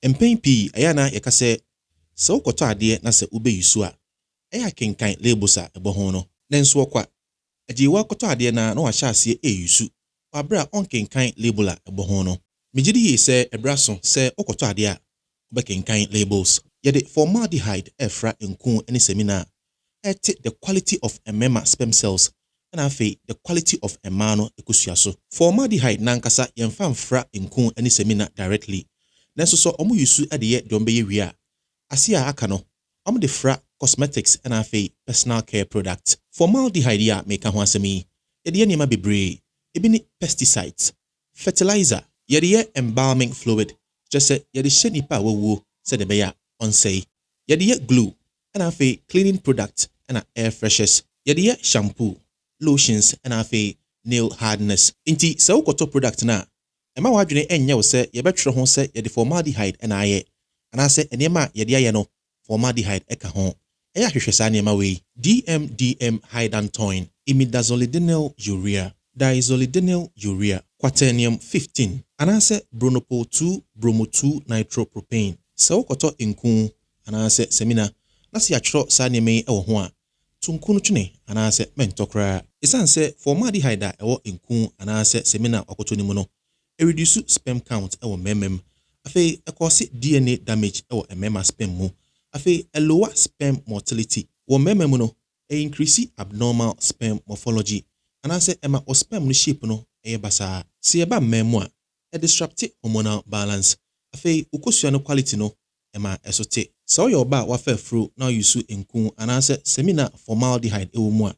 Mpɛn pii ɛyɛ na yɛka sɛ sɛ wokɔtɔ adeɛ na sɛ wobɛyi so a ɛyɛ kenkan labels a ɛbɔ ho no nanso ɔkwa agyewa kɔtɔ adeɛ na wahyɛ aseɛ ɛyi so wabra ɔnkenkan label a ɛbɔ ho no megye di sɛ ɛbra so sɛ wokɔtɔ adeɛ a wobɛkenkan labels yɛde formaldehyde ɛfra nku ne semina ɛte the quality of mmarima sperm cells and afei the quality of mmaa no ekosua so formaldehyde nankasa yɛmfa mfra nku ne semina directly nanso so ɔmo yusu de yɛ de ɔmbɛyɛ wie a ase a aka no ɔmo de fra cosmetics and afei personal care product formaldehyde ya meka ho asɛm yi yɛde yɛ nneɛma bebree ebi ne pesticides fertilizer yɛde yɛ embalming fluid kyerɛ sɛ yɛde hyɛ nipa a wawuo sɛ de bɛyɛ ɔnsɛe yɛde yɛ glue and afei cleaning product and air freshers yɛde yɛ shampoo lotions and afei nail hardness nti sɛ wokɔtɔ product na ɛma wadwene ɛnyɛ wo sɛ yɛbɛtwerɛ ho sɛ yɛde formaldehyde ɛna ayɛ anaasɛ nneɛma a yɛde ayɛ no formaldehyde ɛka ho ɛyɛ ahwehwɛ saa nneɛma wei DMDM hydantoin imidazolidinyl urea diazolidinyl urea quaternium 15 anaasɛ bronopol 2 bromo 2 nitropropane sɛ wokɔtɔ nku anaasɛ semina na sɛ yɛatwerɛ saa nneɛma yi ɛwɔ ho a tunku no twene anaasɛ mɛntɔ koraa ɛsiane sɛ formaldehyde a ɛwɔ nku anaasɛ semina ɔkɔtɔ no mu no reduce sperm count ɛwɔ mmarima afei ɛkɔse DNA damage ɛwɔ mmarima sperm mu afei lower sperm motility wɔ mmarima mu no increase abnormal sperm morphology anaasɛ ɛma o sperm no shape no ɛyɛ basaa sɛ yɛba mmarima mu a disrupt hormonal balance afei ukosua no quality no ɛma ɛsote sɛ ɔyɛ ɔba a wafa afuro na ɔyusu nku anaasɛ semina formaldehyde ɛwɔ mu a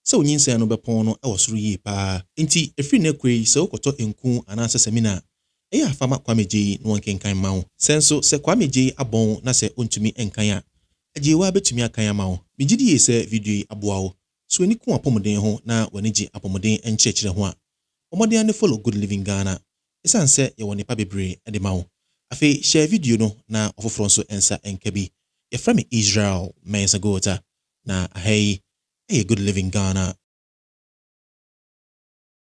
sɛ onyinsɛn no bɛpɔn no ɛwɔ soro yie paa nti efiri na kwe sɛ wokɔtɔ nku anaasɛ semina ɛyɛ afama kwamegye no nkenkan ma wo senso sɛ kwamegye abɔn na sɛ ontumi enkan a agyewa betumi akan ama wo megye die sɛ video yi aboa wo so ani ko apɔmuden ho na wani gye apɔmuden enkyerɛkyerɛ ho a ɔmɔden ne follow good living Ghana esan sɛ yɛwɔ nipa bebree de ma wo afei share video no na ɔfoforɔ nso ensa enka bi yɛfrɛ me Israel Mensah Gothar na ahai good living Ghana.